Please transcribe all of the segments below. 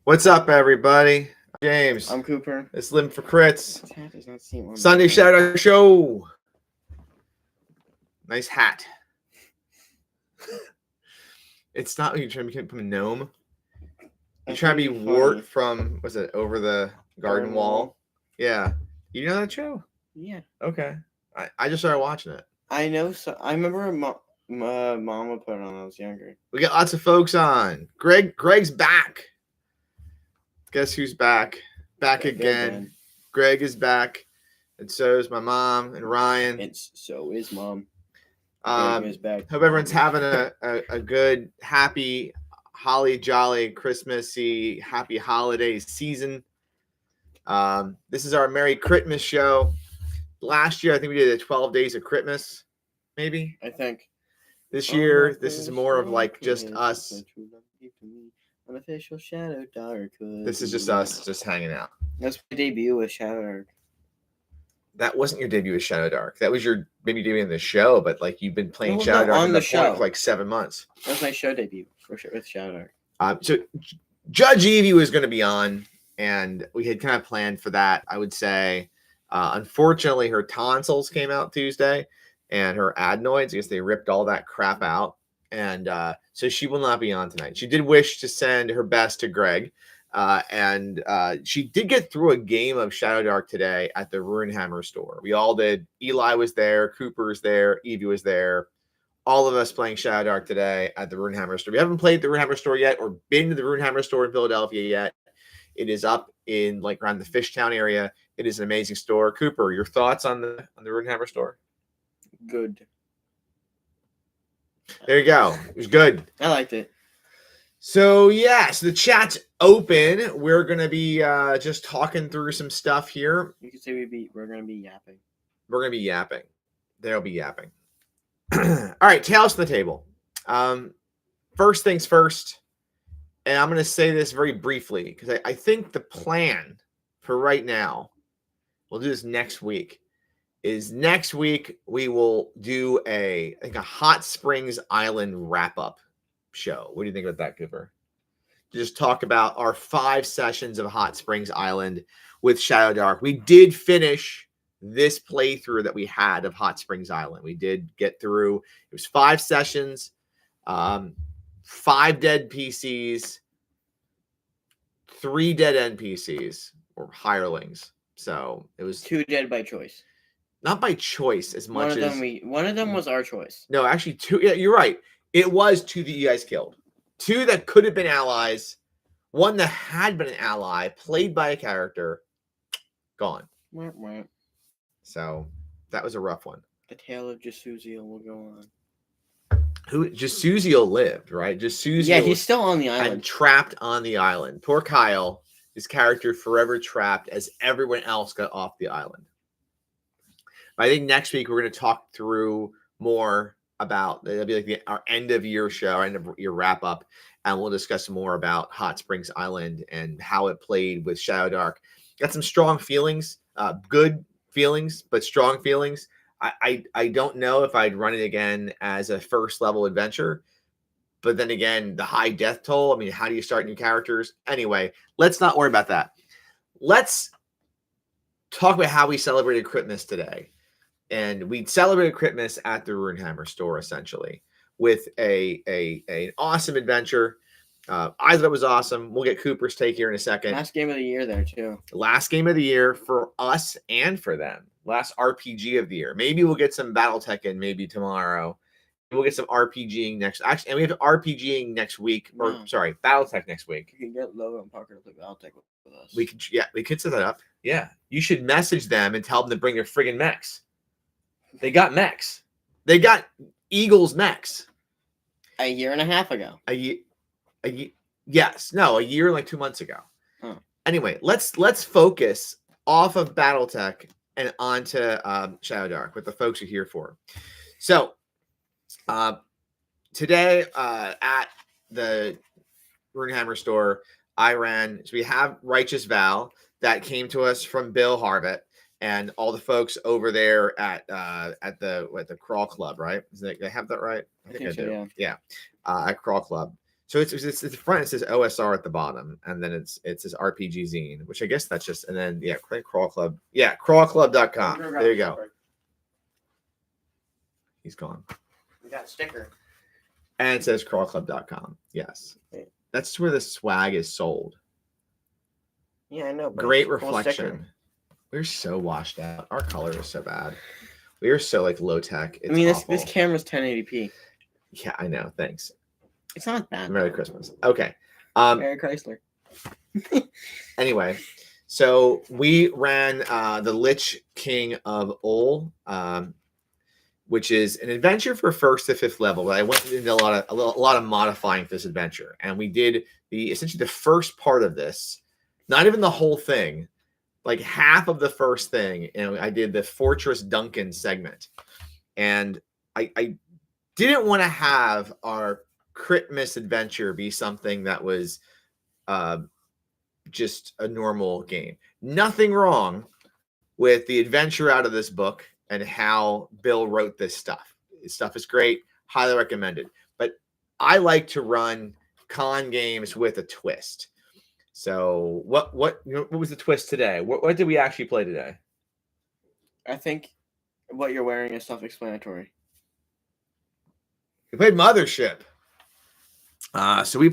What's up, everybody? James. I'm Cooper. It's Living for Crits. This hat does not seem on Sunday my Shadowdark Show. Nice hat. It's not like you're trying to become a gnome. You're trying to be Wart from, was it, Over the Garden Wall? Yeah. You know that show? Yeah. Okay. I just started watching it. I know. So I remember my mama put it on when I was younger. We got lots of folks on. Greg's back. Guess who's back? Back again. Greg is back. And so is my mom and Ryan. And so is Mom. Greg is back. Hope everyone's having a good, happy, holly jolly, Christmassy, happy holidays season. This is our Merry Critmas show. Last year, I think we did 12 days of Critmas, maybe. I think. This year, this is more of like just us. Unofficial Shadowdark. This is just us, just hanging out. That's my debut with Shadowdark. That wasn't your debut with Shadowdark. That was your maybe debut in the show, but like you've been playing No, Shadowdark on in the the show for like 7 months. That was my show debut with Shadowdark. So Judge Evie was going to be on, and we had kind of planned for that. I would say, unfortunately, her tonsils came out Tuesday, and her adenoids. I guess they ripped all that crap out, and so she will not be on tonight. She did wish to send her best to Greg. And she did get through a game of Shadowdark today at the Runehammer store. We all did. Eli was there. Cooper was there. Evie was there. All of us playing Shadowdark today at the Runehammer store. If you haven't played the Runehammer store yet or been to the Runehammer store in Philadelphia yet, it is up in like around the Fishtown area. It is an amazing store. Cooper, your thoughts on the Runehammer store? Good. There you go. It was good. I liked it. So the chat's open. We're gonna be just talking through some stuff here. You could say we're gonna be yapping. We're gonna be yapping. They'll be yapping. All right, tales from the table. First things first, and I'm gonna say this very briefly because I think the plan for right now, we'll do this next week. Is next week we will do a Hot Springs Island wrap up show. What do you think about that, Cooper? Just talk about our 5 sessions of Hot Springs Island with Shadowdark. We did finish this playthrough that we had of Hot Springs Island. We did get through. It was 5 sessions, 5 dead PCs, 3 dead NPCs or hirelings. So it was 2 dead by choice. Not by choice as much as one of them was our choice. No, actually 2. Yeah, you're right. It was 2 that you guys killed. 2 that could have been allies. 1 that had been an ally, played by a character, gone. So that was a rough one. The tale of Jasuziel will go on. Jasuziel lived, right? Jasuziel. Yeah, he's still on the island. And trapped on the island. Poor Kyle, his character forever trapped as everyone else got off the island. But I think next week we're going to talk through more about, it'll be like our end of year show, our end of year wrap up, and we'll discuss more about Hot Springs Island and how it played with Shadowdark. Got some strong feelings, good feelings, but strong feelings. I don't know if I'd run it again as a first level adventure, but then again, the high death toll. I mean, how do you start new characters? Anyway, let's not worry about that. Let's talk about how we celebrated Critmas today. And we celebrated Critmas at the Runehammer store, essentially, with an awesome adventure. I thought it was awesome. We'll get Cooper's take here in a second. Last game of the year there, too. Last game of the year for us and for them. Last RPG of the year. Maybe we'll get some Battletech in maybe tomorrow. We'll get some RPGing next. Actually, and we have RPGing next week. Or, sorry, Battletech next week. You can get Logan and Parker to play Battletech with us. We could set that up. Yeah. You should message them and tell them to bring their friggin' mechs. They got mechs. They got Eagles mechs. A year and a half ago. A year like 2 months ago. Huh. Anyway, let's focus off of Battletech and onto Shadowdark, what the folks are here for. So today at the Runehammer store, so we have Righteous Val that came to us from Bill Harvett. And all the folks over there at the Crawl Club, right? They have that right? I think so, yeah. Yeah, at Crawl Club. So it's the front. It says OSR at the bottom, and then it says RPG Zine, which I guess that's just. And then yeah, Crawl Club. Yeah, crawlclub.com. There you go. He's gone. We got a sticker. And it says crawlclub.com. Yes, that's where the swag is sold. Yeah, I know. Great reflection. We're so washed out. Our color is so bad. We are so like low tech. I mean, this camera's 1080p. Yeah, I know. Thanks. It's not bad. Merry Christmas. Okay. Merry Chrysler. Anyway, so we ran the Lich King of Ol, which is an adventure for 1st to 5th level. But I went into a lot of modifying for this adventure, and we did essentially the first part of this, not even the whole thing, like half of the first thing. And I did the Fortress Duncan segment, and I didn't want to have our Critmas adventure be something that was just a normal game. Nothing wrong with the adventure out of this book and how Bill wrote this stuff. This stuff is great. Highly recommended. But I like to run con games with a twist. So what was the twist today? What did we actually play today? I think what you're wearing is self-explanatory. We played Mothership. So we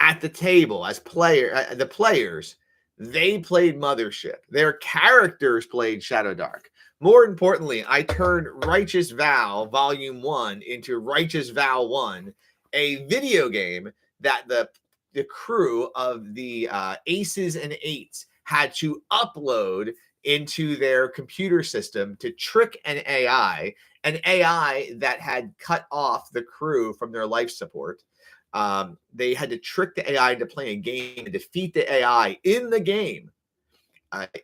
at the table as the players, they played Mothership. Their characters played Shadowdark. More importantly, I turned Righteous Vow Volume 1 into Righteous Vow 1, a video game that the crew of the Aces and Eights had to upload into their computer system to trick an AI that had cut off the crew from their life support. They had to trick the AI into playing a game and defeat the AI in the game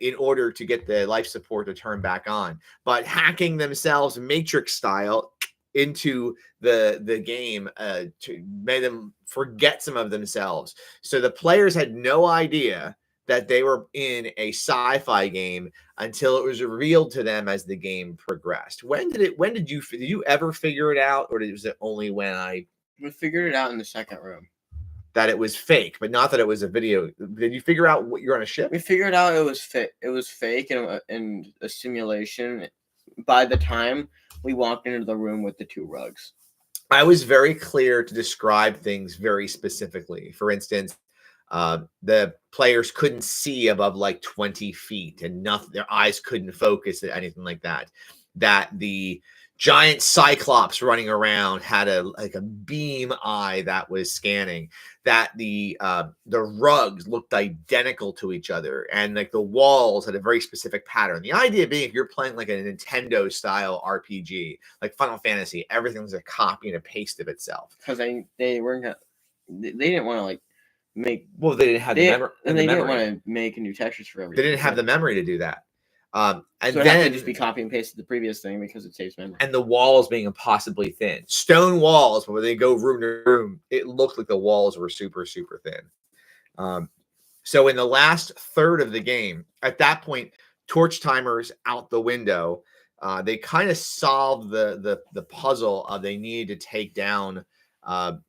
in order to get the life support to turn back on. But hacking themselves Matrix style into the game to make them forget some of themselves. So the players had no idea that they were in a sci-fi game until it was revealed to them as the game progressed. When did you ever figure it out, or was it only when we figured it out in the second room that it was fake, but not that it was a video? Did you figure out what you're on a ship? We figured out it was fake and a simulation by the time we walked into the room with the 2 rugs. I was very clear to describe things very specifically. For instance, the players couldn't see above like 20 feet and their eyes couldn't focus at anything like that. That the giant cyclops running around had a beam eye that was scanning. That the rugs looked identical to each other, and like the walls had a very specific pattern. The idea being, if you're playing like a Nintendo style RPG, like Final Fantasy, everything's a copy and a paste of itself. Because they didn't want to like make. Well, they didn't have the memory. And they didn't want to make new textures for everything. They didn't have the memory to do that. And so it had to just be copy and pasted the previous thing because it saves memory. And the walls being impossibly thin. Stone walls, but when they go room to room, it looked like the walls were super, super thin. So in the last third of the game, at that point, torch timers out the window. They kind of solved the puzzle of they needed to take down. They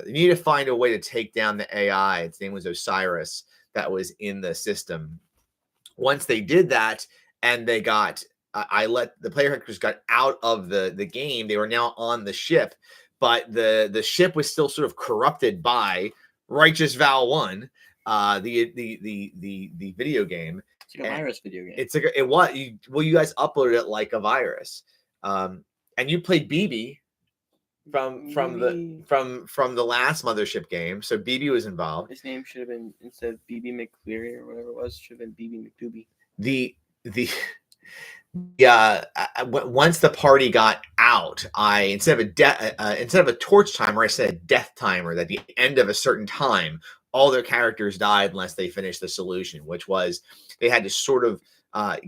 needed to find a way to take down the AI. Its name was Osiris, that was in the system. Once they did that, and they got, I let the player characters got out of the game. They were now on the ship, but the ship was still sort of corrupted by Righteous Vow 1, the video game. It's like a virus video game. It's like you guys uploaded it like a virus, and you played BB from the last Mothership game. So BB was involved. His name should have been, instead of BB McCleary or whatever it was, should have been BB McDoobie. Once the party got out, I instead of a torch timer, I said a death timer. That at the end of a certain time, all their characters died unless they finished the solution, which was they had to sort of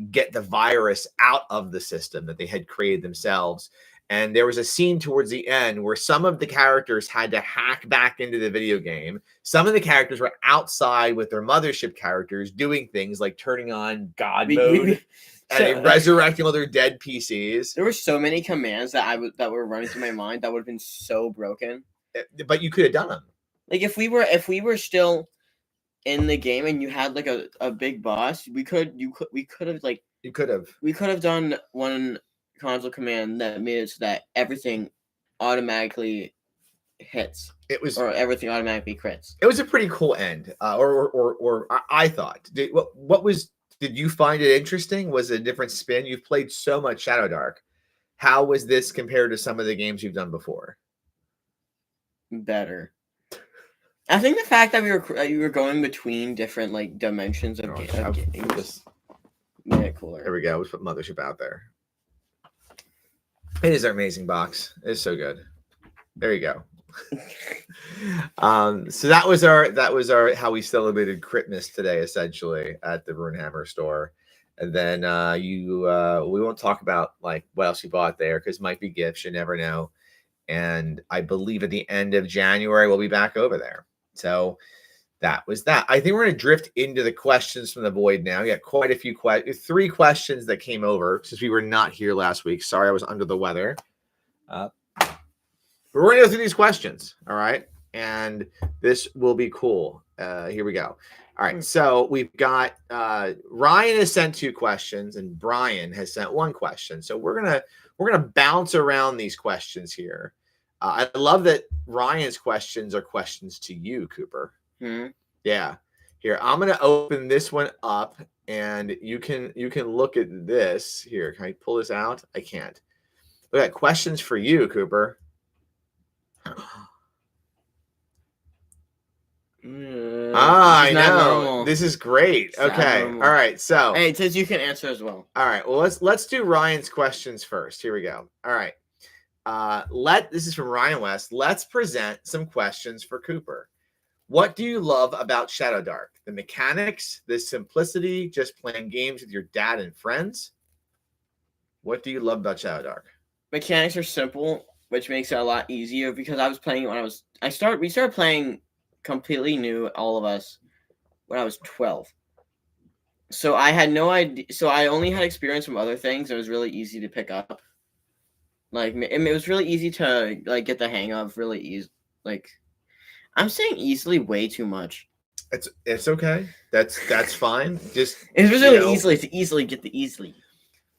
get the virus out of the system that they had created themselves. And there was a scene towards the end where some of the characters had to hack back into the video game. Some of the characters were outside with their Mothership characters doing things like turning on God mode. and resurrecting all their dead PCs. There were so many commands that were running through my mind that would have been so broken. But you could have done them. Like if we were still in the game and you had like a big boss, we could have done one console command that made it so that everything automatically hits. Or everything automatically crits. It was a pretty cool end. Or I thought. Did you find it interesting? Was it a different spin? You've played so much Shadowdark. How was this compared to some of the games you've done before? Better. I think the fact that you were going between different like dimensions of games made it cooler. There we go. Let's put Mothership out there. It is an amazing box. It's so good. There you go. So that was our how we celebrated Critmas today, essentially at the Runehammer store. And then we won't talk about like what else you bought there because it might be gifts. You never know. And I believe at the end of January we'll be back over there. So that was that. I think we're going to drift into the questions from the void now. We got quite a few 3 questions that came over since we were not here last week. Sorry, I was under the weather. But we're going to go through these questions, all right? And this will be cool. Here we go. All right, so we've got Ryan has sent 2 questions, and Brian has sent 1 question. So we're gonna bounce around these questions here. I love that Ryan's questions are questions to you, Cooper. Mm-hmm. Yeah. Here, I'm gonna open this one up, and you can look at this. Here, can I pull this out? I can't. Look at questions for you, Cooper. I know. Normal. This is great. It's okay. All right. So hey, it says you can answer as well. All right. Well, let's do Ryan's questions first. Here we go. All right. This is from Ryan West. Let's present some questions for Cooper. What do you love about Shadowdark? The mechanics, the simplicity, just playing games with your dad and friends? What do you love about Shadowdark? Mechanics are simple, which makes it a lot easier because I was playing when we started playing completely new, all of us, when I was 12. So I had no idea. So I only had experience from other things. It was really easy to pick up. Like it was really easy to like get the hang of. Really easy. Like I'm saying easily way too much. It's okay. That's fine. Just it's really easily to easily get the easily.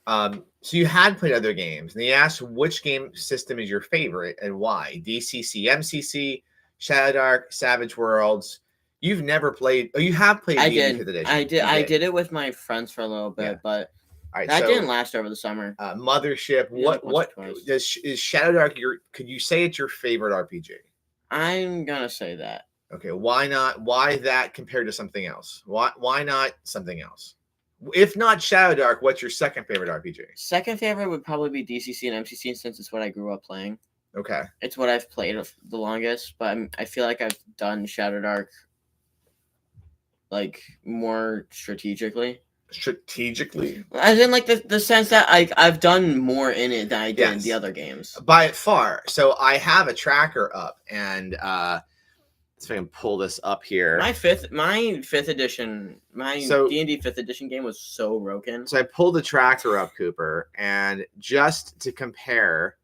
So you had played other games, and he asked which game system is your favorite and why. DCC, MCC, Shadowdark, Savage Worlds. You've never played. Oh, you have played. I did. I did it with my friends for a little bit, but that didn't last over the summer. Mothership. What is Shadowdark? Could you say it's your favorite RPG? I'm gonna say that. Okay. Why not? Why that compared to something else? Why not something else? If not Shadowdark, what's your second favorite RPG? Second favorite would probably be DCC and MCC since it's what I grew up playing. Okay. It's what I've played the longest, but I feel like I've done Shadowdark like more strategically. Strategically? As in like the sense that I've done more in it than I did in the other games. By far. So I have a tracker up and let's see if I can pull this up here. My fifth edition, D&D 5th edition game was so broken. So I pulled the tracker up, Cooper, and just to compare,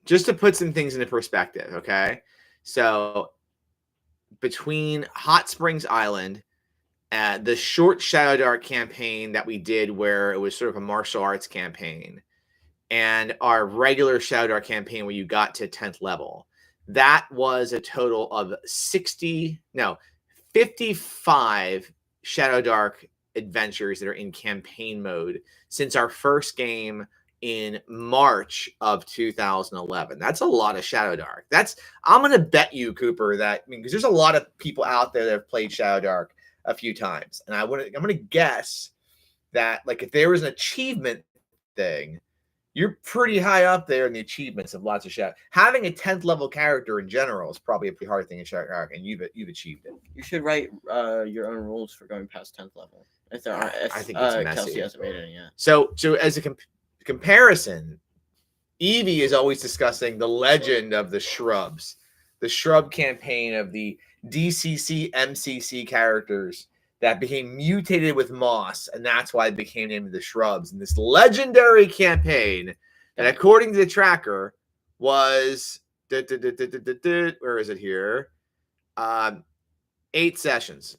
just to put some things into perspective, okay? So between Hot Springs Island, the short Shadowdark campaign that we did where it was sort of a martial arts campaign, and our regular Shadowdark campaign where you got to 10th level, that was a total of 55 Shadowdark adventures that are in campaign mode since our first game in March of 2011. That's a lot of Shadowdark. I'm going to bet you, Cooper, that because there's a lot of people out there that have played Shadowdark a few times, and I'm going to guess that like if there was an achievement thing, you're pretty high up there in the achievements of lots of Shadow. Having a 10th level character in general is probably a pretty hard thing in Shadowdark, and you've achieved it. You should write your own rules for going past 10th level. If there aren't, I think it's messy. Kelsey hasn't made any yet. So as a comparison, Evie is always discussing the legend of the shrubs, the shrub campaign of the DCC MCC characters that became mutated with moss, and that's why it became named the Shrubs. And this legendary campaign, and according to the tracker, was where is it here? 8 sessions,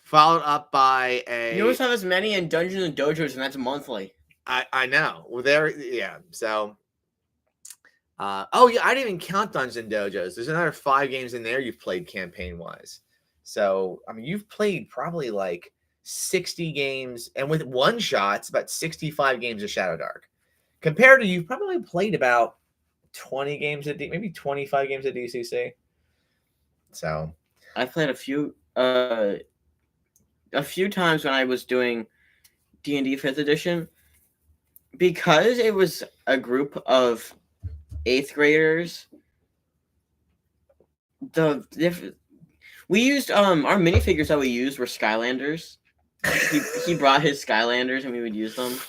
followed up by a. You always have as many in Dungeons and Dojos, and that's monthly. I know. Well, there, yeah. So, oh yeah, I didn't even count Dungeons and Dojos. There's another 5 games in there you've played campaign wise. So, I mean, you've played probably like 60 games, and with one shots, about 65 games of Shadowdark. Compared to you've probably played about 20 games at maybe 25 games at DCC. So, I played a few times when I was doing D&D 5th edition, because it was a group of 8th graders. We used our minifigures that we used were Skylanders. He brought his Skylanders and we would use them.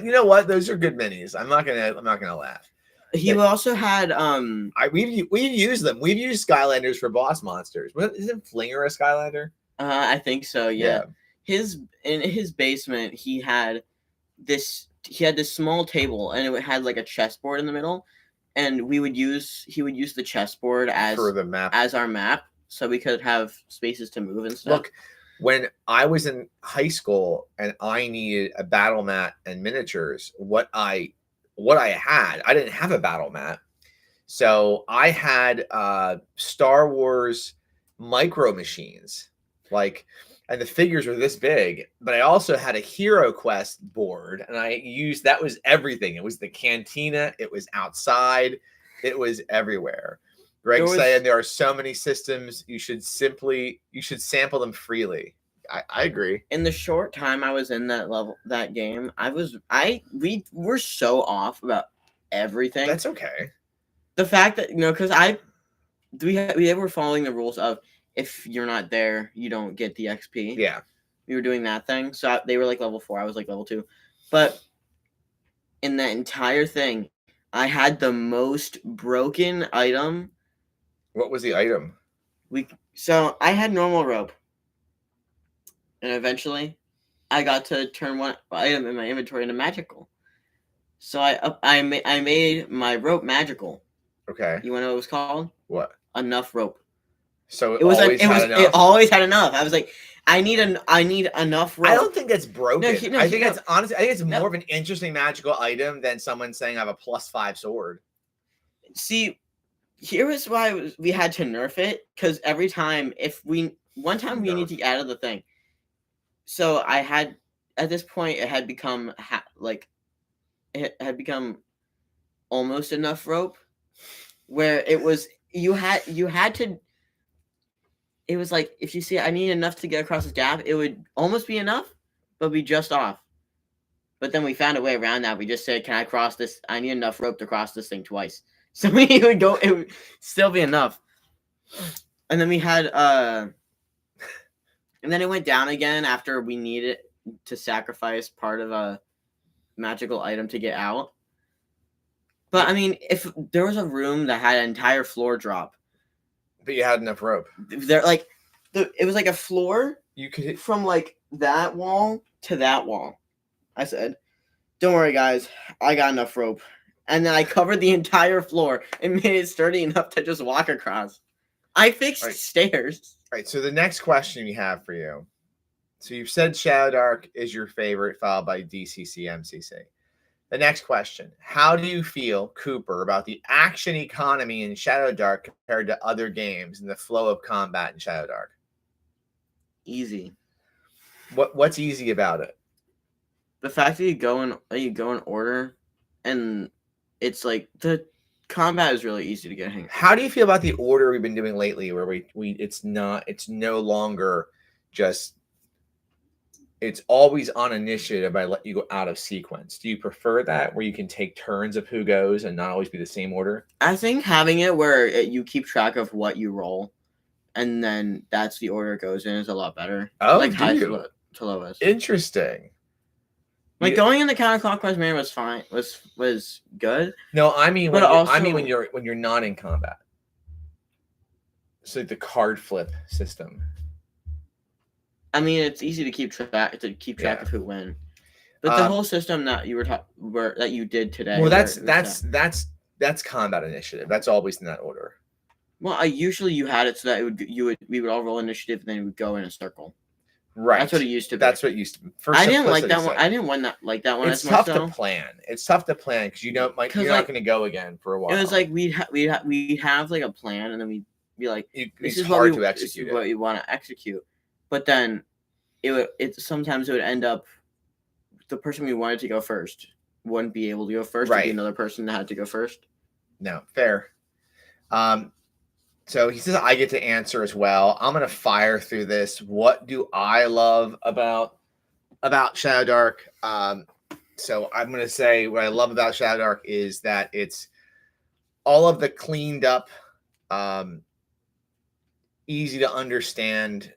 You know what? Those are good minis. I'm not gonna laugh. He also had we've used them. We've used Skylanders for boss monsters. Isn't Flinger a Skylander? I think so. Yeah. In his basement, he had this small table, and it had like a chessboard in the middle, and he would use the chessboard as for the map, as our map, so we could have spaces to move and stuff. Look, when I was in high school and I needed a battle mat and miniatures, what I had, I didn't have a battle mat, so I had Star Wars micro machines, like. And the figures were this big, but I also had a Hero Quest board, and that was everything. It was the cantina, it was outside, it was everywhere. Greg's saying there are so many systems, you should sample them freely. I agree. In the short time I was in that game, we were so off about everything. That's okay. The fact that, because we were following the rules of, if you're not there, you don't get the XP. Yeah. We were doing that thing. So they were like level 4. I was like level 2. But in that entire thing, I had the most broken item. What was the item? So I had normal rope. And eventually, I got to turn one item in my inventory into magical. So I made my rope magical. Okay. You want to know what it was called? What? Enough rope. So it always had enough. I was like, I need enough rope. I don't think that's broken. I think it's more of an interesting magical item than someone saying I have a +5 sword. See, here is why we had to nerf it, because every time one time we need to get out of the thing. So I had, at this point, it had become almost enough rope, where it was you had to. It was like, if you see, I need enough to get across this gap, it would almost be enough, but be just off. But then we found a way around that. We just said, can I cross this? I need enough rope to cross this thing twice. So it would still be enough. And then we had, and then it went down again after we needed to sacrifice part of a magical item to get out. But I mean, if there was a room that had an entire floor drop, but you had enough rope. It was like a floor. You could hit from like that wall to that wall. I said, "Don't worry, guys. I got enough rope." And then I covered the entire floor and made it sturdy enough to just walk across. I fixed stairs. All right. So the next question we have for you. So you've said Shadowdark is your favorite, followed by DCC, MCC. The next question: how do you feel, Cooper, about the action economy in Shadowdark compared to other games and the flow of combat in Shadowdark? Easy. What's easy about it? The fact that you go in order, and it's like the combat is really easy to get hang. How do you feel about the order we've been doing lately, where it's no longer just. It's always on initiative. I let you go out of sequence. Do you prefer that, where you can take turns of who goes and not always be the same order? I think having it where you keep track of what you roll, and then that's the order it goes in, is a lot better. Oh, like high to lowest. Interesting. Like going in the counterclockwise manner was fine. Was good. No, I mean when you're not in combat. So like the card flip system. I mean, it's easy to keep track Yeah. of who win. But the whole system that you that you did today. Well, that's combat initiative. That's always in that order. Well, usually you had it so that we would all roll initiative and then we would go in a circle. Right. That's what it used to be. That's what it used to be. I didn't like that one. I didn't like that one. It's tough to plan. It's tough to plan because you're not going to go again for a while. It was like we'd have like a plan and then we'd be like, this is hard to execute. This is what we want to execute. But then sometimes it would end up the person we wanted to go first wouldn't be able to go first. Right. It'd be another person that had to go first. No, fair. So he says I get to answer as well. I'm gonna fire through this. What do I love about Shadowdark? So I'm gonna say what I love about Shadowdark is that it's all of the cleaned up, easy to understand,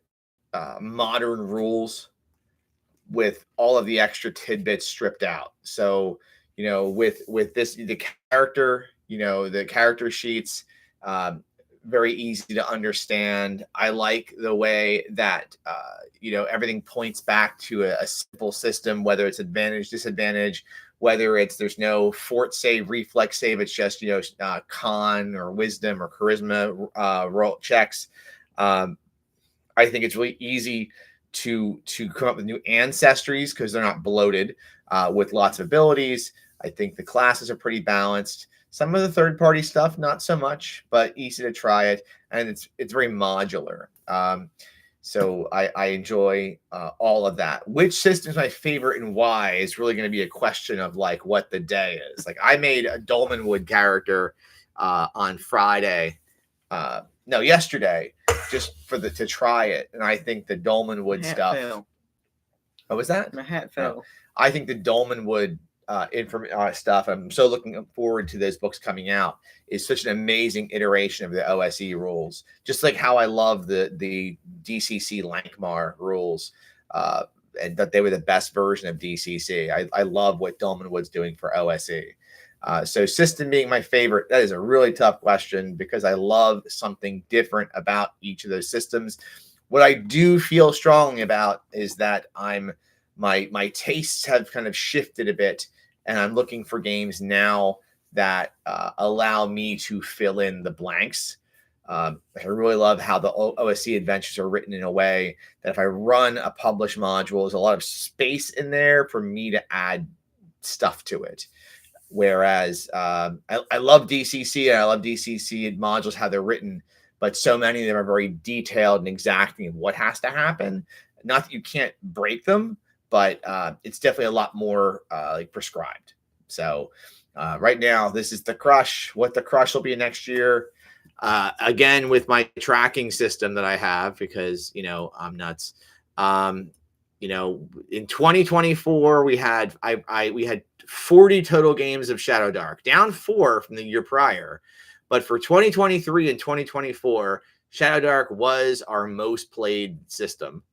modern rules with all of the extra tidbits stripped out. So, with this, the character, the character sheets, very easy to understand. I like the way that, everything points back to a simple system, whether it's advantage, disadvantage, whether there's no fort save, reflex save. It's just, con or wisdom or charisma roll checks. I think it's really easy to come up with new ancestries because they're not bloated with lots of abilities. I think the classes are pretty balanced. Some of the third-party stuff, not so much, but easy to try it, and it's very modular. So I enjoy all of that. Which system is my favorite and why is really going to be a question of like what the day is. Like I made a Dolmenwood character on Friday. Yesterday, just to try it, and I think the Dolmenwood stuff. Fell. What was that? My hat fell. I think the Dolmenwood stuff. I'm so looking forward to those books coming out. Is such an amazing iteration of the OSE rules. Just like how I love the DCC Lankmar rules, and that they were the best version of DCC. I love what Dolmenwood's doing for OSE. So system being my favorite, that is a really tough question because I love something different about each of those systems. What I do feel strongly about is that my tastes have kind of shifted a bit, and I'm looking for games now that allow me to fill in the blanks. I really love how the OSC adventures are written in a way that if I run a published module, there's a lot of space in there for me to add stuff to it. Whereas I love DCC and I love DCC modules, how they're written, but so many of them are very detailed and exacting of what has to happen. Not that you can't break them, but it's definitely a lot more like prescribed. So right now, this is the crush. What the crush will be next year. Again, with my tracking system that I have, because, I'm nuts. In 2024, we had 40 total games of Shadowdark, down 4 from the year prior. But for 2023 and 2024, Shadowdark was our most played system.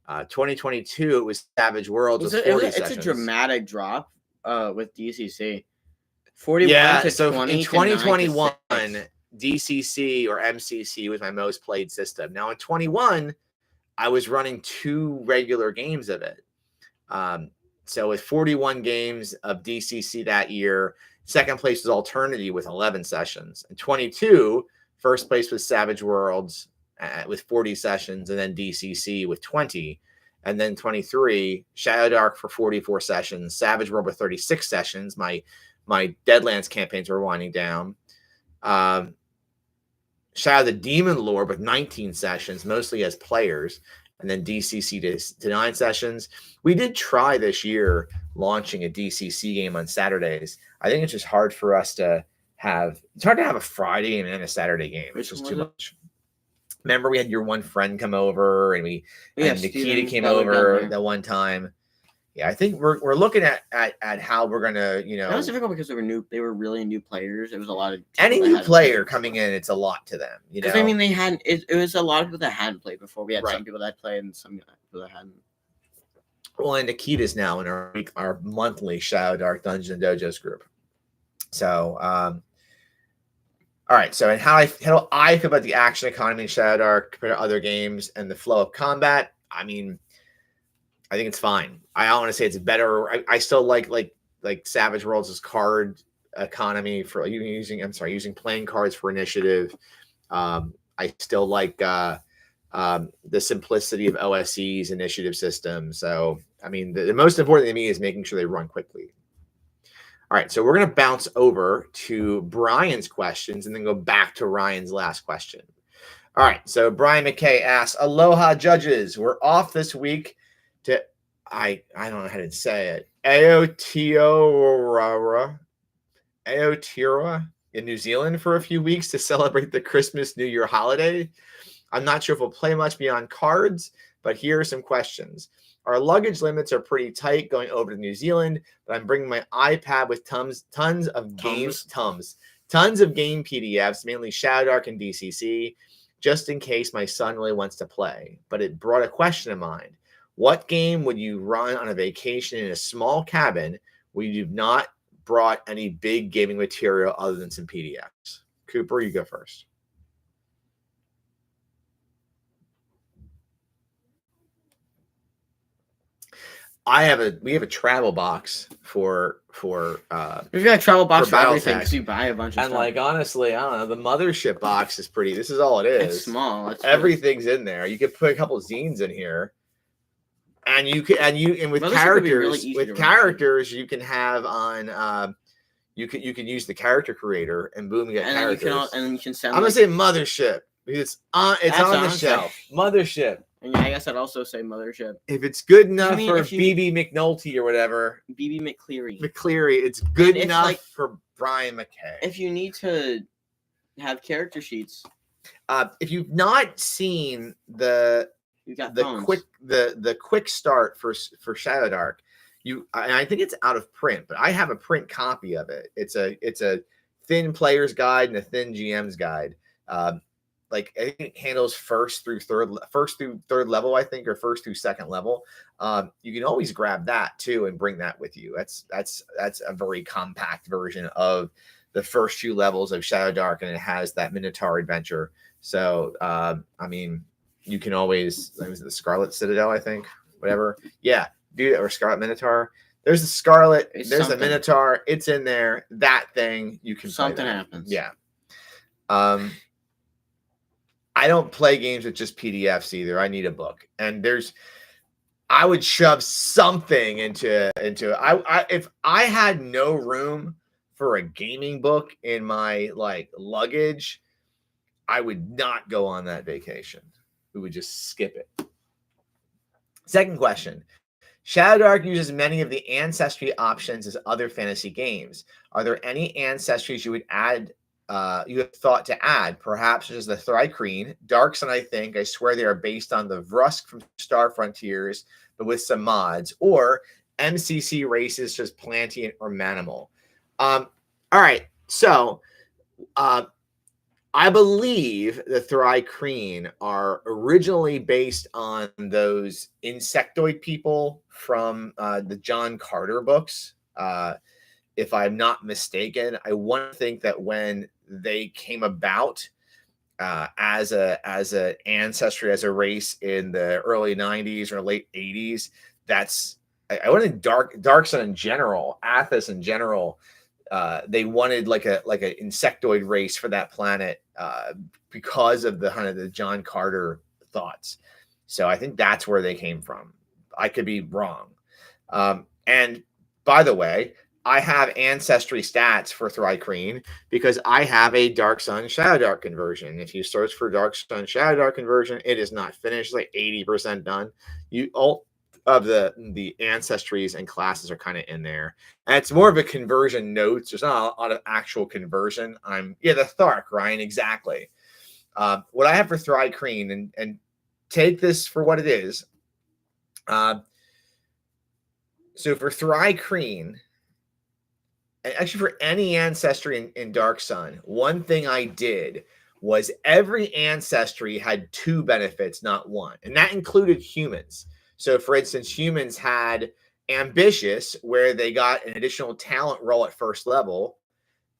2022, it was Savage Worlds with 40 sessions. It's a dramatic drop with DCC. 41 to so 20 in 2021, DCC or MCC was my most played system. Now in 21, I was running 2 regular games of it. So with 41 games of DCC that year, second place was Alternity with 11 sessions. In 22, first place was Savage Worlds with 40 sessions, and then DCC with 20. And then 23, Shadowdark for 44 sessions, Savage World with 36 sessions. My Deadlands campaigns were winding down. Shadow of the Demon Lord with 19 sessions, mostly as players, and then DCC to 9 sessions. We did try this year launching a DCC game on Saturdays. I think it's just hard for us to have. It's hard to have a Friday game and a Saturday game. It's just too much. Remember, we had your one friend come over, and Nikita came over that one time. Yeah, I think we're looking at how we're gonna, That was difficult because they were really new players. It was a lot of any new player coming in. It's a lot to them, Because I mean, they hadn't. It was a lot of people that hadn't played before. We had some people that played and some people that hadn't. Well, and Nikita's now in our monthly Shadowdark Dungeons and Dojos group. So, all All right, so and how do I feel about the action economy in Shadowdark compared to other games and the flow of combat? I mean, I think it's fine. I don't want to say it's better. I still like Savage Worlds' card economy for using playing cards for initiative. I still like the simplicity of OSE's initiative system. So I mean, the most important thing to me is making sure they run quickly. All right, so we're going to bounce over to Brian's questions and then go back to Ryan's last question. All right, so Brian McKay asks, Aloha judges, we're off this week to, I don't know how to say it, Aotearoa in New Zealand for a few weeks to celebrate the Christmas New Year holiday. I'm not sure if we'll play much beyond cards, but here are some questions. Our luggage limits are pretty tight going over to New Zealand, but I'm bringing my iPad with tons of game PDFs, mainly Shadowdark and DCC, just in case my son really wants to play. But it brought a question to mind. What game would you run on a vacation in a small cabin where you've not brought any big gaming material other than some PDFs? Cooper, you go first. We have a travel box for we've got a travel box for everything because you buy a bunch of and stuff. Like honestly, I don't know, the mothership box is pretty. This is all it is. It's small. Everything's in there. You could put a couple zines in here, and with characters you can have on you can use the character creator and boom, you get characters. You can send. I'm gonna say mothership because it's on the shelf. Mothership. And I guess I'd also say mothership. If it's good enough for BB McNulty or whatever. BB McCleary. It's good enough for Brian McKay. If you need to have character sheets. If you've not seen the quick start for Shadowdark, and I think it's out of print, but I have a print copy of it. It's a thin player's guide and a thin GM's guide. I think it handles first through third level, I think, or first through second level. You can always grab that too and bring that with you. That's a very compact version of the first few levels of Shadowdark, and it has that Minotaur adventure. So I mean, you can always the Scarlet Citadel, I think, whatever. Yeah, do or Scarlet Minotaur. There's the Scarlet. There's the Minotaur. It's in there. That thing you can. Something happens. Yeah. I don't play games with just PDFs either. I need a book, and I would shove something into. If I had no room for a gaming book in my luggage, I would not go on that vacation. We would just skip it. Second question. Shadowdark uses many of the ancestry options as other fantasy games. Are there any ancestries you would add? You have thought to add, perhaps as the Thri-Kreen, Dark Sun, I swear they are based on the Vrusk from Star Frontiers, but with some mods, or MCC races such as Plantian or Manimal. All right, so I believe the Thri-Kreen are originally based on those insectoid people from the John Carter books. If I'm not mistaken, I want to think that when they came about as a ancestry, as a race in the early 90s or late 80s, I want to Dark Sun in general, Athos in general. They wanted like an insectoid race for that planet because of the John Carter thoughts. So I think that's where they came from. I could be wrong. And by the way, I have ancestry stats for Thri-Kreen because I have a Dark Sun Shadowdark conversion. If you search for Dark Sun Shadowdark conversion, it is not finished, like 80% done. All of the ancestries and classes are kind of in there. And it's more of a conversion notes. There's not a lot of actual conversion. The Thark, Ryan, exactly. What I have for Thri-Kreen, and take this for what it is. So for Thri-Kreen, actually for any ancestry in Dark Sun, one thing I did was every ancestry had two benefits, not one. And that included humans. So for instance, humans had ambitious, where they got an additional talent roll at first level.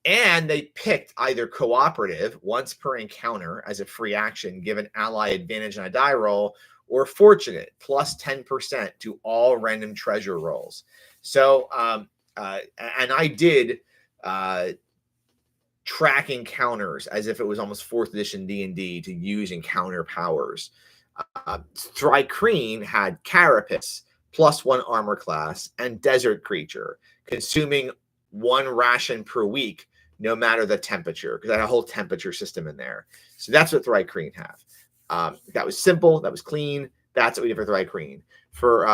And they picked either cooperative, once per encounter as a free action, give an ally advantage on a die roll, or fortunate, plus 10% to all random treasure rolls. So, and I did track encounters as if it was almost 4th edition D&D to use encounter powers. Thrycreen had Carapace, plus 1 armor class, and Desert Creature, consuming 1 ration per week, no matter the temperature, because I had a whole temperature system in there. So that's what Thrycreen have. That was simple. That was clean. That's what we did for Thrycreen. For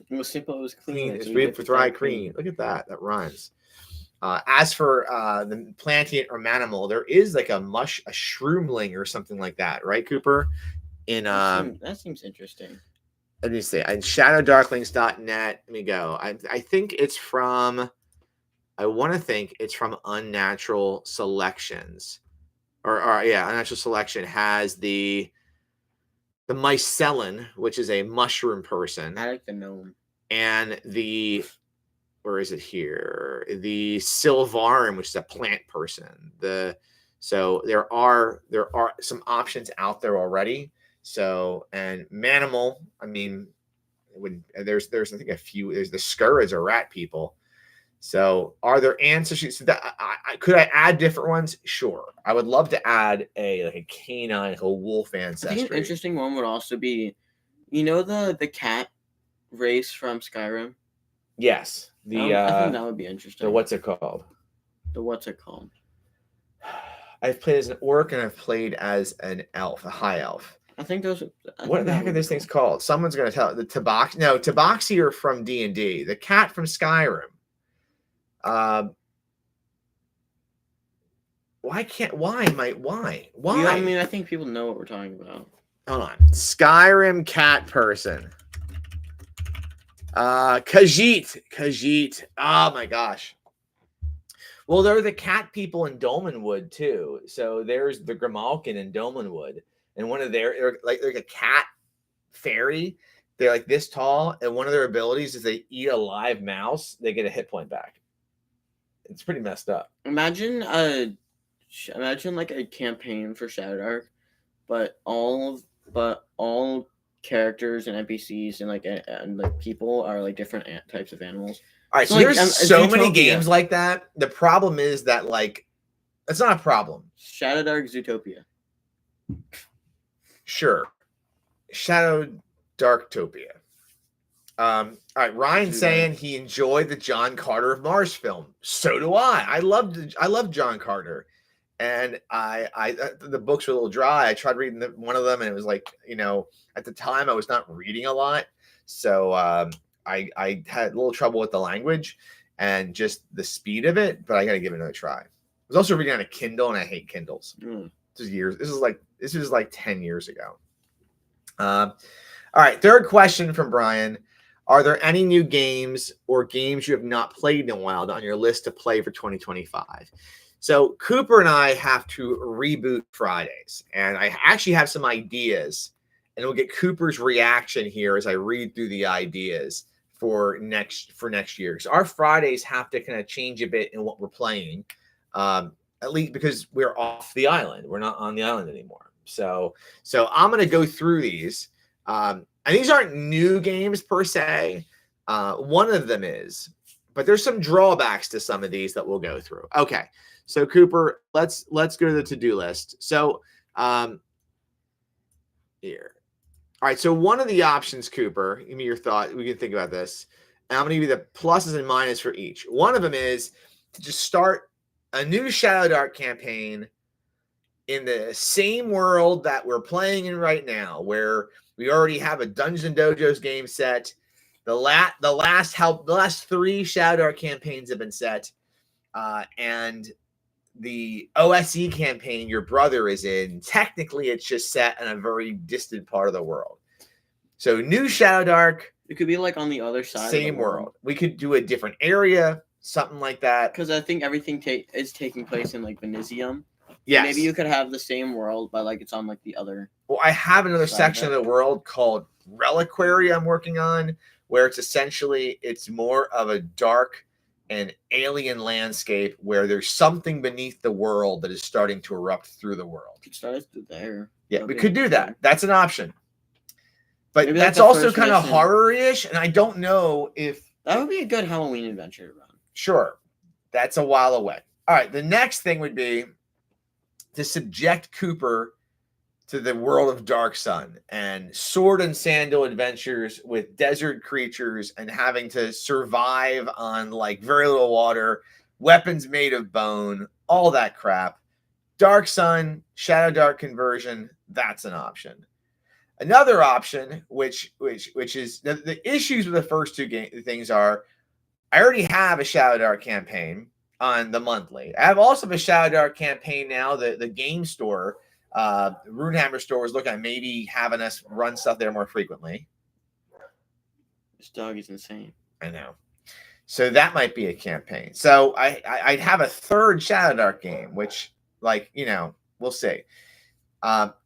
it was simple. It was clean. It's weird for Thrycreen. Look at that. That rhymes. As for the Plantian or Manimal, there is like a shroomling or something like that, right, Cooper? That seems interesting. Let me see. In shadowdarklings.net, let me go. I think it's from. I want to think it's from Unnatural Selections, or Unnatural Selection has the Mycelian, which is a mushroom person. I like the gnome. And where is it here? The Sylvarm, which is a plant person. So there are some options out there already. So, and Manimal, I mean, there's I think a few. There's the Skurrids or rat people. So, are there ancestors? Could I add different ones? Sure, I would love to add a canine, like a wolf ancestry. I think an interesting one would also be, the cat race from Skyrim. Yes, I think that would be interesting. What's it called? I've played as an orc and I've played as an elf, a high elf. What the heck are these things called? Someone's going to tell. The Tabaxi. No, Tabaxi are from D&D. The cat from Skyrim. Why? Yeah, I mean, I think people know what we're talking about. Hold on. Skyrim cat person. Khajiit. Oh my gosh. Well, there are the cat people in Dolmenwood too. So there's the Grimalkin in Dolmenwood, and one of they're like a cat fairy. They're like this tall, and one of their abilities is they eat a live mouse. They get a hit point back. It's pretty messed up. Imagine like a campaign for Shadowdark, but all characters and NPCs and people are like different types of animals. All right, so there's so many games like that. The problem is that it's not a problem. Shadowdark Zootopia. Sure, Shadowdarktopia. All right, Ryan's saying he enjoyed the John Carter of Mars film. So do I. I love John Carter, and the books were a little dry. I tried reading one of them, and it was like, at the time I was not reading a lot, so I had a little trouble with the language and just the speed of it. But I got to give it another try. I was also reading on a Kindle, and I hate Kindles. This was like 10 years ago. All right, third question from Brian. Are there any new games or games you have not played in a while on your list to play for 2025? So Cooper and I have to reboot Fridays, and I actually have some ideas, and we'll get Cooper's reaction here as I read through the ideas for next year. So our Fridays have to kind of change a bit in what we're playing, at least because we're off the island. We're not on the island anymore. So I'm going to go through these. And these aren't new games per se. One of them is, but there's some drawbacks to some of these that we'll go through. Okay, so Cooper, let's go to the to-do list. So here. All right, so one of the options, Cooper, give me your thought. We can think about this. And I'm going to give you the pluses and minuses for each. One of them is to just start a new Shadowdark campaign in the same world that we're playing in right now, where we already have a Dungeons and Dojos game set. The last 3 Shadowdark campaigns have been set, and the OSE campaign your brother is in, technically it's just set in a very distant part of the world. So new Shadowdark. It could be like on the other side. Same world. We could do a different area, something like that. Because I think everything is taking place in like Venisium. Yes. Maybe you could have the same world, but it's on like the other. Well, I have another section of the world called Reliquary I'm working on, where it's more of a dark an alien landscape where there's something beneath the world that is starting to erupt through the world. Could start us there. Yeah, we could do that. That's an option. But Maybe that's like the also first kind of mission. horror-ish, and I don't know if... That would be a good Halloween adventure to run. Sure. That's a while away. All right, the next thing would be to subject Cooper to the world of Dark Sun and sword and sandal adventures with desert creatures and having to survive on like very little water, weapons made of bone, all that crap. Dark Sun, Shadowdark conversion, that's an option. Another option, which is the issues with the first two things are, I already have a Shadowdark campaign on the monthly. I have also a Shadowdark campaign now. The game store, Runehammer store, is looking at maybe having us run stuff there more frequently. This dog is insane. I know. So that might be a campaign. So I'd have a third Shadowdark game, which, like, you know, we'll see.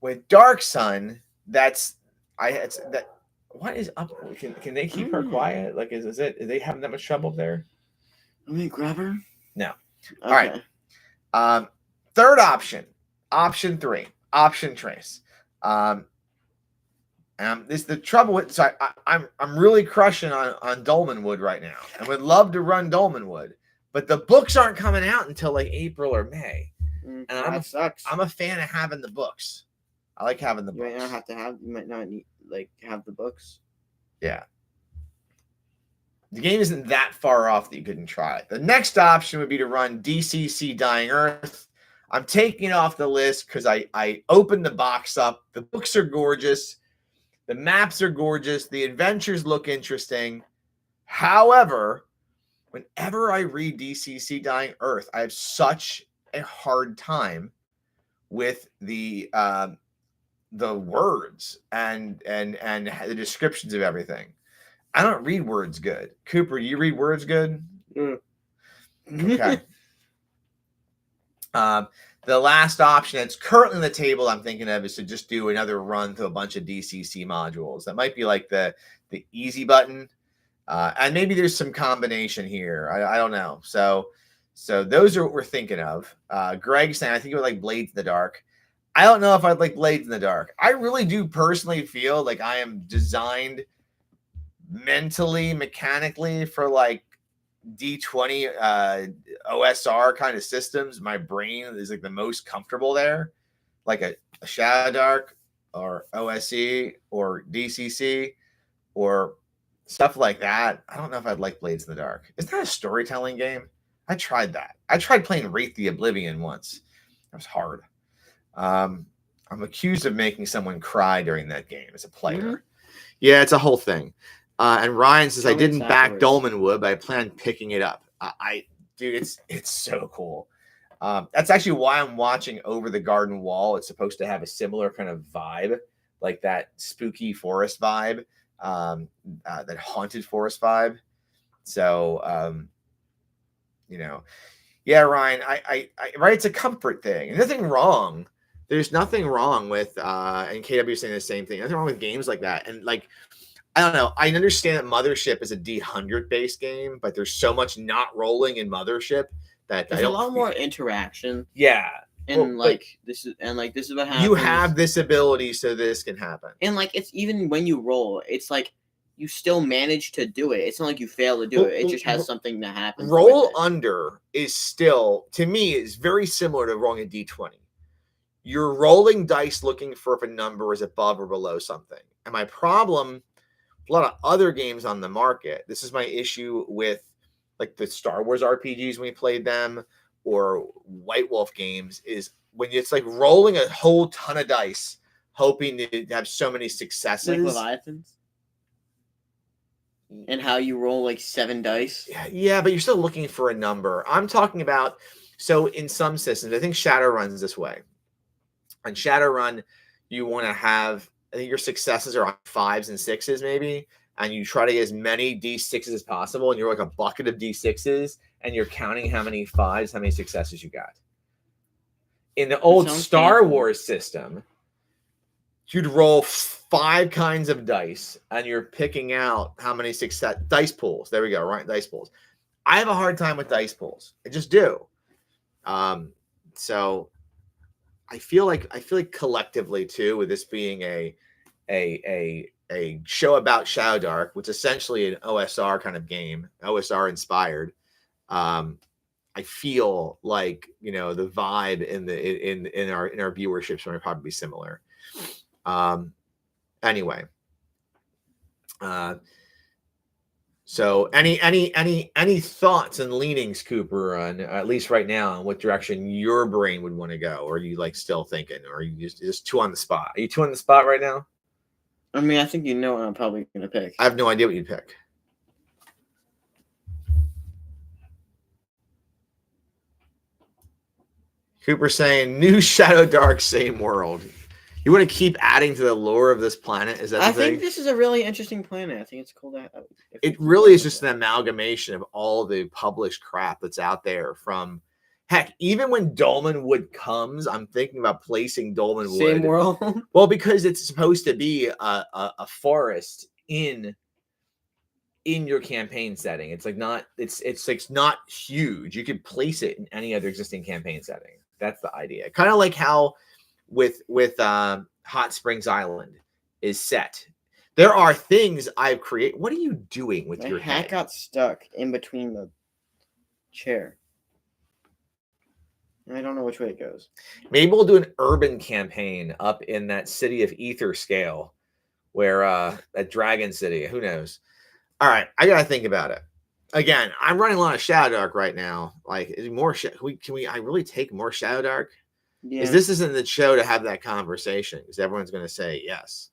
With Dark Sun, what is up? Can they keep her quiet? Like, is they having that much trouble there? Let me grab her. No. Okay. All right. Third option 3, option trace. This is the trouble with. So I'm really crushing on Dolmenwood right now, and would love to run Dolmenwood, but the books aren't coming out until like April or May, and that sucks. I'm a fan of having the books. I like having the books. You might not need have the books. Yeah. The game isn't that far off that you couldn't try it. The next option would be to run DCC Dying Earth. I'm taking it off the list because I opened the box up. The books are gorgeous. The maps are gorgeous. The adventures look interesting. However, whenever I read DCC Dying Earth, I have such a hard time with the words and the descriptions of everything. I don't read words good. Cooper, do you read words good? Okay. The last option that's currently on the table I'm thinking of is to just do another run through a bunch of DCC modules. That might be like the easy button. And maybe there's some combination here. I don't know. So those are what we're thinking of. Greg saying, I think it would like Blades in the Dark. I don't know if I'd like Blades in the Dark. I really do personally feel like I am designed mentally, mechanically for like D20 OSR kind of systems. My brain is like the most comfortable there, like a Shadowdark or OSE or DCC or stuff like that. I don't know if I'd like Blades in the Dark. Isn't that a storytelling game? I tried that. I tried playing Wraith the Oblivion once. It was hard. I'm accused of making someone cry during that game as a player. Mm-hmm. Yeah, it's a whole thing. And Ryan says, I didn't back Dolmenwood, but I plan picking it up. Dude, it's so cool. That's actually why I'm watching Over the Garden Wall. It's supposed to have a similar kind of vibe, like that spooky forest vibe, that haunted forest vibe. So, yeah, Ryan, I right, it's a comfort thing. Nothing wrong. There's nothing wrong with, and KW saying the same thing. Nothing wrong with games like that. And like, I don't know. I understand that Mothership is a D100 based game, but there's so much not rolling in Mothership that there's a lot more interaction. Yeah, and this is what happens. You have this ability, so this can happen. And like, it's even when you roll, it's like you still manage to do it. It's not like you fail to do it. It just has something that happens. Roll under is still, to me, is very similar to rolling a D20. You're rolling dice looking for if a number is above or below something. And my problem, a lot of other games on the market, this is my issue with like the Star Wars RPGs when we played them, or White Wolf games, is when it's like rolling a whole ton of dice, hoping to have so many successes. Like Leviathans? And how you roll like 7 dice? Yeah, but you're still looking for a number. I'm talking about, so in some systems, I think Shadowrun's this way. On Shadowrun, you want to have, I think your successes are on 5s and 6s maybe, and you try to get as many D6s as possible, and you're like a bucket of D6s, and you're counting how many 5s, how many successes you got. In the old Star Wars system, you'd roll 5 kinds of dice, and you're picking out how many success dice pools. There we go, right? Dice pools. I have a hard time with dice pulls. I just do. So I feel like collectively too, with this being a show about Shadowdark, which is essentially an OSR kind of game, OSR inspired. I feel like the vibe in our viewership should probably be similar. Anyway, so any thoughts and leanings, Cooper, on at least right now, on what direction your brain would want to go, or are you like still thinking, or are you just too on the spot? Are you too on the spot right now? I mean, I think you know what I'm probably gonna pick. I have no idea what you'd pick. Cooper saying new Shadowdark, same world. You want to keep adding to the lore of this planet? Is that I the thing? think this is a really interesting planet. I think it's cool that It really is just an amalgamation of all the published crap that's out there. From heck, even when Dolmenwood comes, I'm thinking about placing Dolmenwood. Same world. Well, because it's supposed to be a forest in your campaign setting. It's like not it's not huge. You could place it in any other existing campaign setting. That's the idea. Kind of like how with Hot Springs Island is set. There are things I've created. What are you doing with your hat? head? Got stuck in between the chair. I don't know which way it goes. Maybe we'll do an urban campaign up in that City of Ether scale, where at Dragon City. Who knows? All right, I gotta think about it. Again, I'm running a lot of Shadowdark right now. Like, more can we? I really take more Shadowdark? Yeah. Because this isn't the show to have that conversation. Because everyone's going to say yes.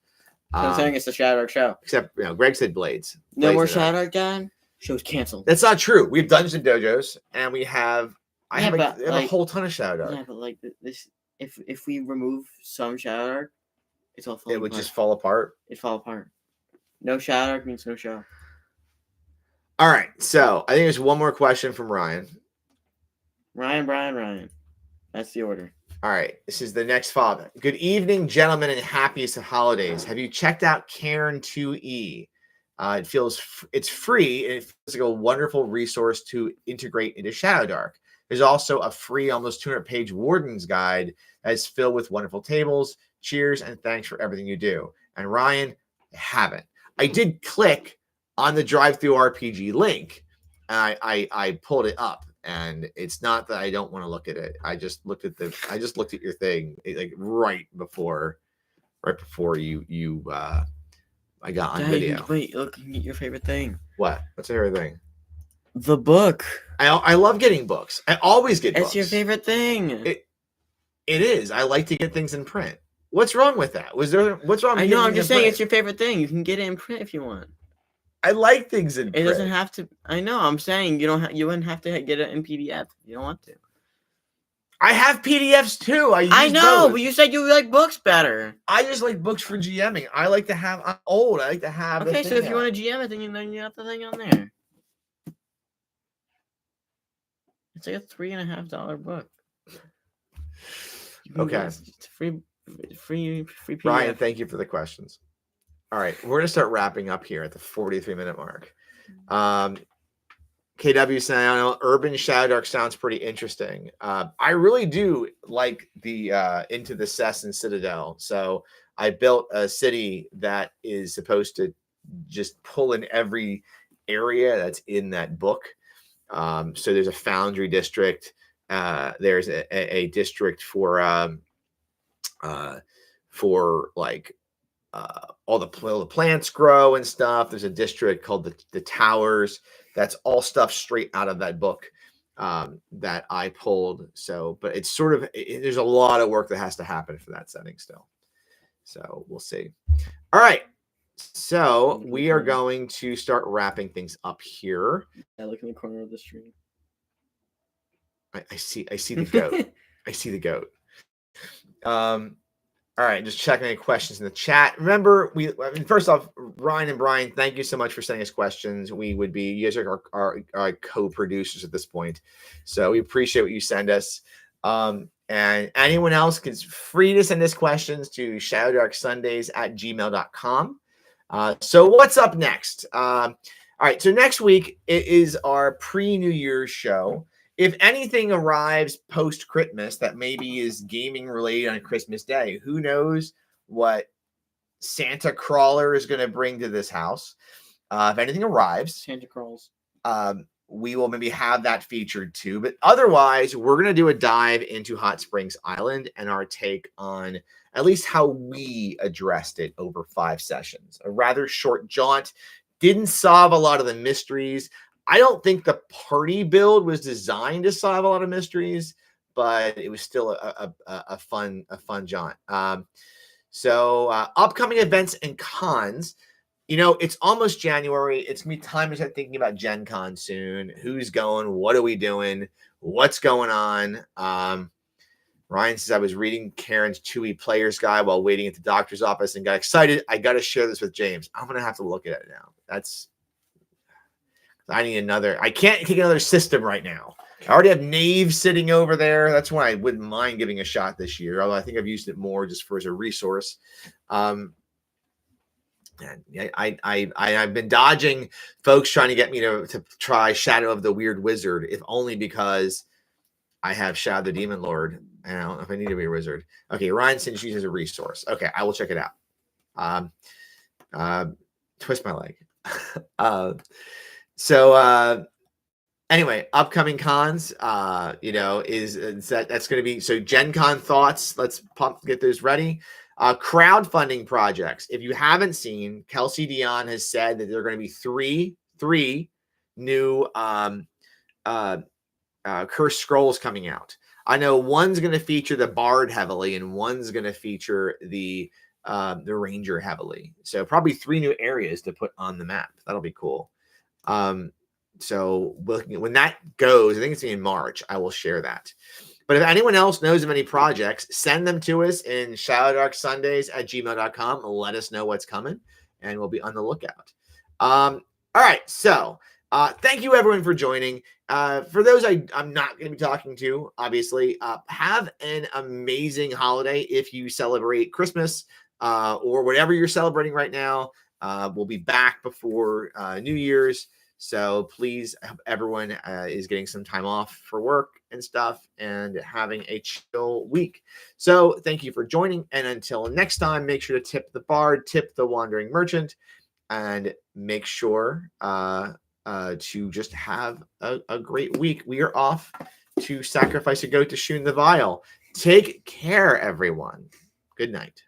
I'm saying it's the Shadowdark show. Except Greg said Blades. No more Shadowdark, Dan. Show's canceled. That's not true. We have Dungeons and Dojos, and we have I have a whole ton of Shadowdark. Yeah, but like this, if we remove some Shadowdark, it's all falling it would apart. Just fall apart. It fall apart. No Shadowdark means no show. All right, so I think there's one more question from Ryan. Ryan. That's the order. All right, this is the next father. Good evening, gentlemen, and happiest of holidays. Have you checked out Cairn 2E? It's free, and it feels like a wonderful resource to integrate into Shadowdark. There's also a free, almost 200-page Warden's Guide that is filled with wonderful tables. Cheers, and thanks for everything you do. And Ryan, I haven't. I did click on the Drive-Thru RPG link, and I pulled it up. And it's not that I don't want to look at it. I just looked at your thing like right before you I got on video. Wait, look at your favorite thing. What? What's your favorite thing? The book. I love getting books. I always get books. It's your favorite thing. It is. I like to get things in print. What's wrong with that? What's wrong? I know. I'm just saying it's your favorite thing. You can get it in print if you want. I like things in print. It doesn't have to. I know. I'm saying you wouldn't have to get it in PDF. You don't want to. I have PDFs too. I know, but you said you like books better. I just like books for GMing. I like to have. I'm old. I like to have. Okay, so if you want to GM it, then you have the thing on there. It's like a $3.50 book. Okay. It's free PDF. Ryan, thank you for the questions. All right, we're gonna start wrapping up here at the 43-minute mark. KW saying, I don't know, Urban Shadowdark sounds pretty interesting. I really do like the Into the Cess and Citadel. So I built a city that is supposed to just pull in every area that's in that book. So there's a foundry district. There's a district for like all the plants grow and stuff. There's a district called the Towers. That's all stuff straight out of that book that I pulled. So, but it's sort of there's a lot of work that has to happen for that setting still. So we'll see. All right. So we are going to start wrapping things up here. I look in the corner of the stream. I see the goat. I see the goat. All right, just checking any questions in the chat. Remember, first off, Ryan and Brian, thank you so much for sending us questions. You guys are our co-producers at this point. So we appreciate what you send us. And anyone else is free to send us questions to shadowdarksundays@gmail.com. So what's up next? All right, so next week it is our pre-New Year's show. If anything arrives post Critmas that maybe is gaming related on Christmas Day, who knows what Santa Crawler is going to bring to this house. If anything arrives, Santa Crawls. We will maybe have that featured too. But otherwise, we're going to do a dive into Hot Springs Island and our take on at least how we addressed it over 5 sessions. A rather short jaunt. Didn't solve a lot of the mysteries. I don't think the party build was designed to solve a lot of mysteries, but it was still a fun jaunt. So upcoming events and cons. It's almost January. It's me time to start thinking about Gen Con soon. Who's going? What are we doing? What's going on? Ryan says I was reading Karen's Chewy Players Guide while waiting at the doctor's office and got excited. I got to share this with James. I'm going to have to look at it now. I need another. I can't take another system right now. I already have Knave sitting over there. That's why I wouldn't mind giving a shot this year, although I think I've used it more just as a resource. And I've been dodging folks trying to get me to try Shadow of the Weird Wizard, if only because I have Shadow the Demon Lord. And I don't know if I need to be a wizard. Okay, Ryan sends you as a resource. Okay, I will check it out. Twist my leg. Anyway, upcoming cons, is that's going to be, so Gen Con thoughts. Let's get those ready. Crowdfunding projects. If you haven't seen, Kelsey Dion has said that there are going to be three new Cursed Scrolls coming out. I know one's going to feature the Bard heavily, and one's going to feature the Ranger heavily. So probably 3 new areas to put on the map. That'll be cool. So when that goes, I think it's in March, I will share that. But if anyone else knows of any projects, send them to us in shadowdarksundays@gmail.com. Let us know what's coming, and we'll be on the lookout. All right, so thank you everyone for joining. For those I'm not going to be talking to, obviously, have an amazing holiday if you celebrate Christmas or whatever you're celebrating right now. We'll be back before New Year's. So please, everyone is getting some time off for work and stuff and having a chill week. So thank you for joining. And until next time, make sure to tip the bard, tip the wandering merchant, and make sure to just have a great week. We are off to sacrifice a goat to Shun the Vile. Take care, everyone. Good night.